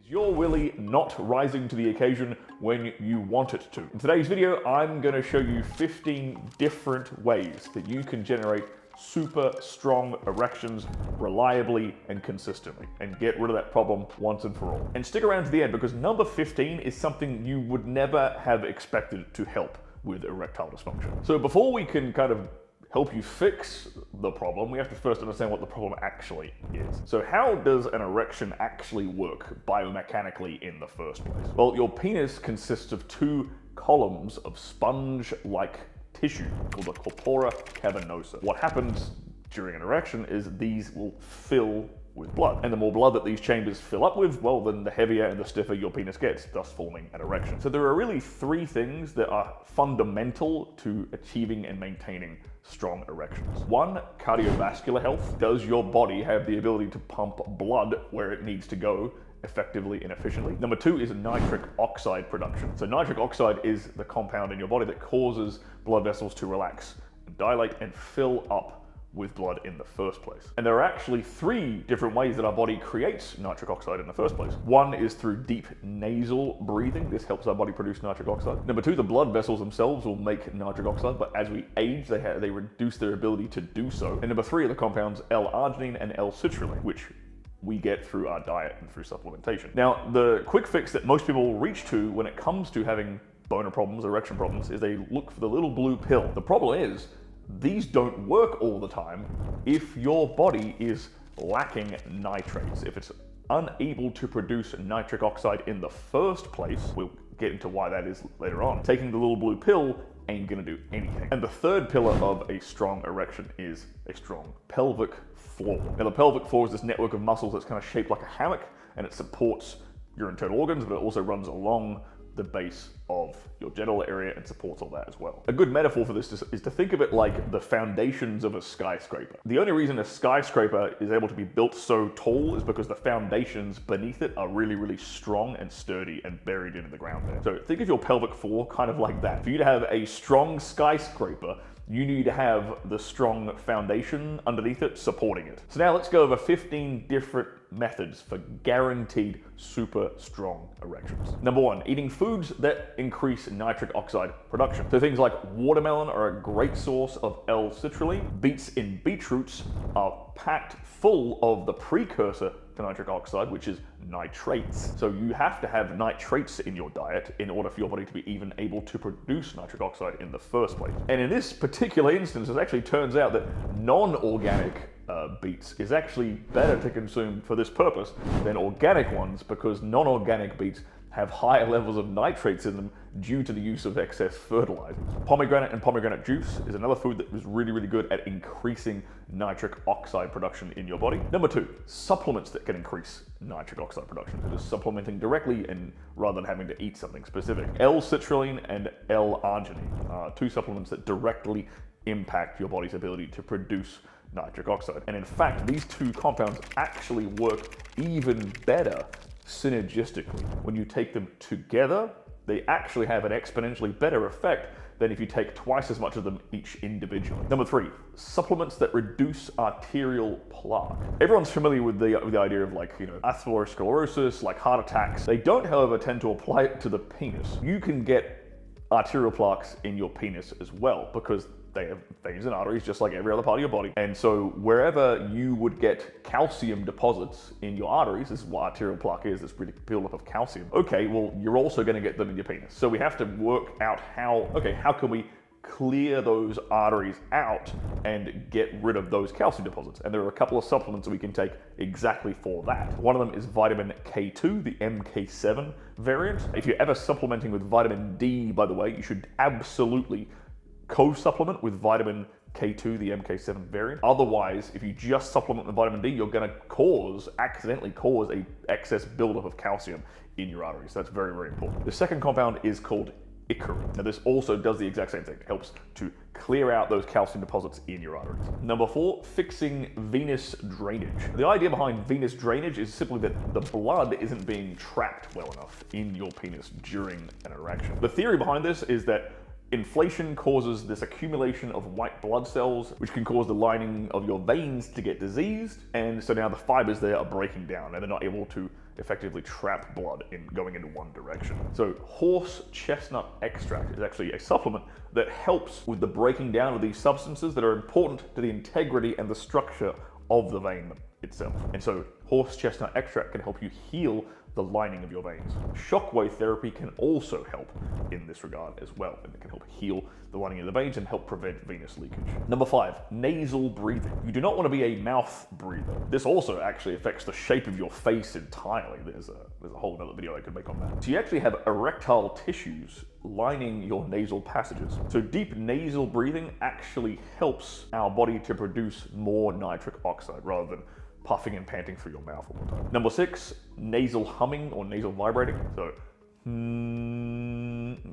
Is your willy not rising to the occasion when you want it to? In today's video, I'm going to show you 15 different ways that you can generate super strong erections reliably and consistently and get rid of that problem once and for all. And stick around to the end because number 15 is something you would never have expected to help with erectile dysfunction. So before we can kind of help you fix the problem, we have to first understand what the problem actually is. So how does an erection actually work biomechanically in the first place? Well, your penis consists of two columns of sponge-like tissue called the corpora cavernosa. What happens during an erection is these will fill with blood. And the more blood that these chambers fill up with, well, then the heavier and the stiffer your penis gets, thus forming an erection. So there are really three things that are fundamental to achieving and maintaining strong erections. One, cardiovascular health. Does your body have the ability to pump blood where it needs to go effectively and efficiently? Number two is nitric oxide production. So nitric oxide is the compound in your body that causes blood vessels to relax, dilate, and fill up with blood in the first place. And there are actually three different ways that our body creates nitric oxide in the first place. One is through deep nasal breathing. This helps our body produce nitric oxide. Number two, the blood vessels themselves will make nitric oxide, but as we age, they reduce their ability to do so. And number three are the compounds L-Arginine and L-Citrulline, which we get through our diet and through supplementation. Now, the quick fix that most people reach to when it comes to having boner problems, erection problems, is they look for the little blue pill. The problem is, these don't work all the time if your body is lacking nitrates. If it's unable to produce nitric oxide in the first place, we'll get into why that is later on. Taking the little blue pill ain't gonna do anything. And the third pillar of a strong erection is a strong pelvic floor. Now the pelvic floor is this network of muscles that's kind of shaped like a hammock, and it supports your internal organs, but it also runs along the base of your genital area and supports all that as well. A good metaphor for this is to think of it like the foundations of a skyscraper. The only reason a skyscraper is able to be built so tall is because the foundations beneath it are really, really strong and sturdy and buried into the ground there. So think of your pelvic floor kind of like that. For you to have a strong skyscraper, you need to have the strong foundation underneath it supporting it. So now let's go over 15 different methods for guaranteed super strong erections. Number one, eating foods that increase nitric oxide production. So things like watermelon are a great source of L-citrulline. Beets and beetroots are packed full of the precursor to nitric oxide, which is nitrates. So you have to have nitrates in your diet in order for your body to be even able to produce nitric oxide in the first place. And in this particular instance, it actually turns out that non-organic beets is actually better to consume for this purpose than organic ones, because non-organic beets have higher levels of nitrates in them due to the use of excess fertilizers. Pomegranate and pomegranate juice is another food that is really, really good at increasing nitric oxide production in your body. Number two, supplements that can increase nitric oxide production. So just supplementing directly and rather than having to eat something specific. L-citrulline and L-Arginine are two supplements that directly impact your body's ability to produce nitric oxide. And in fact, these two compounds actually work even better synergistically. When you take them together, they actually have an exponentially better effect than if you take twice as much of them each individually. Number three, supplements that reduce arterial plaque. Everyone's familiar with the idea of atherosclerosis, like heart attacks. They don't, however, tend to apply it to the penis. You can get arterial plaques in your penis as well because they have veins and arteries just like every other part of your body. And so wherever you would get calcium deposits in your arteries, this is what arterial plaque is, this really buildup of calcium. Okay, well, you're also gonna get them in your penis. So we have to work out how can we clear those arteries out and get rid of those calcium deposits? And there are a couple of supplements that we can take exactly for that. One of them is vitamin K2, the MK7 variant. If you're ever supplementing with vitamin D, by the way, you should absolutely co-supplement with vitamin K2, the MK7 variant. Otherwise, if you just supplement with vitamin D, you're gonna accidentally cause a excess buildup of calcium in your arteries. That's very, very important. The second compound is called Icarin. Now this also does the exact same thing. It helps to clear out those calcium deposits in your arteries. Number four, fixing venous drainage. The idea behind venous drainage is simply that the blood isn't being trapped well enough in your penis during an erection. The theory behind this is that inflation causes this accumulation of white blood cells, which can cause the lining of your veins to get diseased, and so now the fibers there are breaking down and they're not able to effectively trap blood in going into one direction. So horse chestnut extract is actually a supplement that helps with the breaking down of these substances that are important to the integrity and the structure of the vein itself. And so horse chestnut extract can help you heal the lining of your veins. Shockwave therapy can also help in this regard as well, and it can help heal the lining of the veins and help prevent venous leakage. Number 5, nasal breathing. You do not want to be a mouth breather. This also actually affects the shape of your face entirely. There's a whole other video I could make on that. So you actually have erectile tissues lining your nasal passages. So deep nasal breathing actually helps our body to produce more nitric oxide rather than puffing and panting through your mouth all the time. Number 6, nasal humming or nasal vibrating. So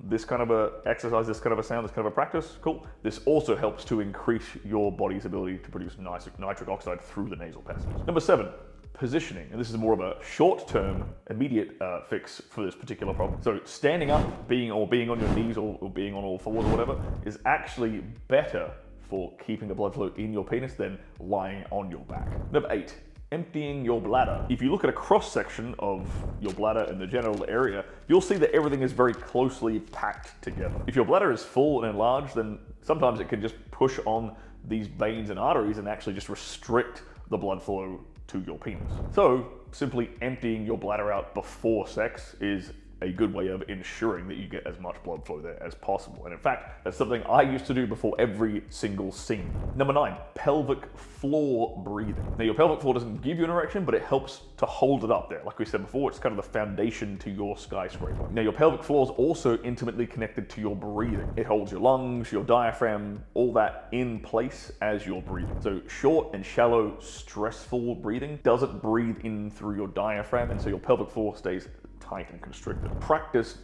this kind of a exercise, this kind of a sound, this kind of a practice, cool. This also helps to increase your body's ability to produce nitric oxide through the nasal passages. Number 7, positioning, and this is more of a short-term, immediate fix for this particular problem. So standing up, being on your knees or being on all fours or whatever, is actually better for keeping the blood flow in your penis than lying on your back. Number 8, emptying your bladder. If you look at a cross-section of your bladder and the genital area, you'll see that everything is very closely packed together. If your bladder is full and enlarged, then sometimes it can just push on these veins and arteries and actually just restrict the blood flow to your penis. So simply emptying your bladder out before sex is a good way of ensuring that you get as much blood flow there as possible. And in fact, that's something I used to do before every single scene. Number 9, pelvic floor breathing. Now your pelvic floor doesn't give you an erection, but it helps to hold it up there. Like we said before, it's kind of the foundation to your skyscraper. Now your pelvic floor is also intimately connected to your breathing. It holds your lungs, your diaphragm, all that in place as you're breathing. So short and shallow, stressful breathing doesn't breathe in through your diaphragm, and so your pelvic floor stays tight and constricted. Practice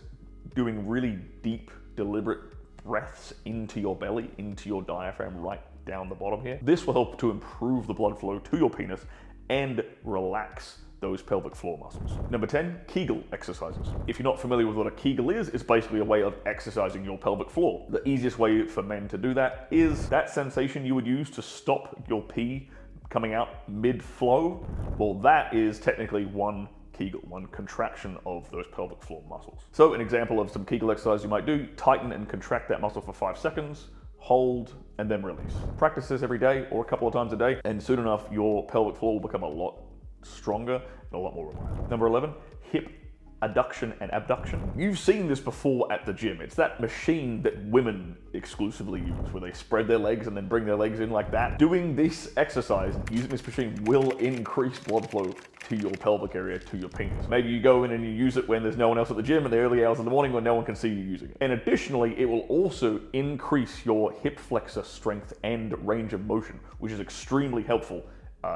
doing really deep, deliberate breaths into your belly, into your diaphragm, right down the bottom here. This will help to improve the blood flow to your penis and relax those pelvic floor muscles. Number 10, Kegel exercises. If you're not familiar with what a Kegel is, it's basically a way of exercising your pelvic floor. The easiest way for men to do that is that sensation you would use to stop your pee coming out mid-flow. Well, that is technically one Kegel, one contraction of those pelvic floor muscles. So an example of some Kegel exercise you might do, tighten and contract that muscle for 5 seconds, hold, and then release. Practice this every day or a couple of times a day, and soon enough, your pelvic floor will become a lot stronger and a lot more reliable. Number 11, hip adduction and abduction. You've seen this before at the gym. It's that machine that women exclusively use, where they spread their legs and then bring their legs in like that. Doing this exercise, using this machine, will increase blood flow to your pelvic area, to your penis. Maybe you go in and you use it when there's no one else at the gym in the early hours of the morning when no one can see you using it. And additionally, it will also increase your hip flexor strength and range of motion, which is extremely helpful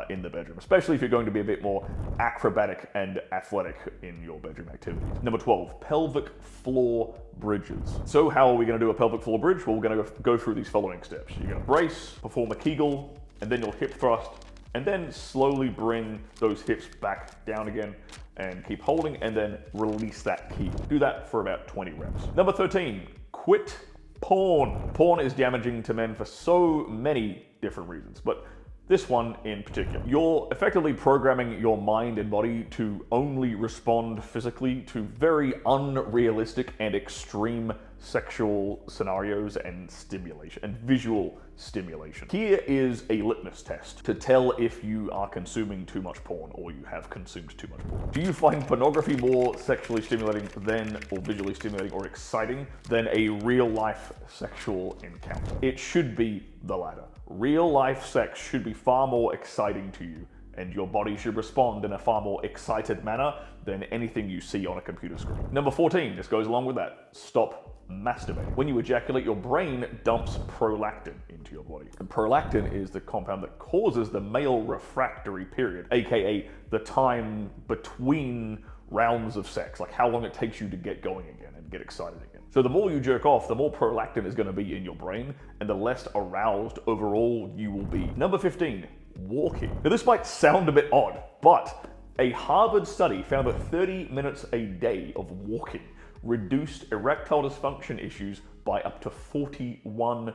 in the bedroom, especially if you're going to be a bit more acrobatic and athletic in your bedroom activities. Number 12, pelvic floor bridges. So how are we going to do a pelvic floor bridge? Well, we're going to go through these following steps. You're going to brace, perform a Kegel, and then you'll hip thrust, and then slowly bring those hips back down again and keep holding, and then release that Kegel. Do that for about 20 reps. Number 13, quit porn. Porn is damaging to men for so many different reasons, but this one in particular. You're effectively programming your mind and body to only respond physically to very unrealistic and extreme sexual scenarios and stimulation, and visual stimulation. Here is a litmus test to tell if you are consuming too much porn or you have consumed too much porn. Do you find pornography more sexually stimulating than, or visually stimulating or exciting than a real life sexual encounter? It should be the latter. Real life sex should be far more exciting to you, and your body should respond in a far more excited manner than anything you see on a computer screen. Number 14, this goes along with that. Stop masturbating. When you ejaculate, your brain dumps prolactin into your body. And prolactin is the compound that causes the male refractory period, aka the time between rounds of sex, like how long it takes you to get going again and get excited again. So the more you jerk off, the more prolactin is going to be in your brain, and the less aroused overall you will be. Number 15, walking. Now this might sound a bit odd, but a Harvard study found that 30 minutes a day of walking reduced erectile dysfunction issues by up to 41%.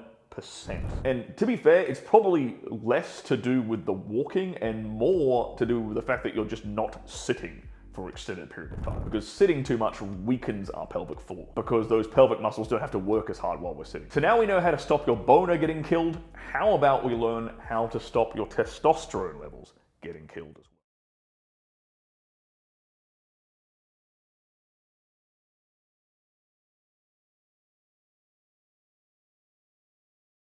And to be fair, it's probably less to do with the walking and more to do with the fact that you're just not sitting for an extended period of time, because sitting too much weakens our pelvic floor, because those pelvic muscles don't have to work as hard while we're sitting. So now we know how to stop your boner getting killed. How about we learn how to stop your testosterone levels getting killed as well?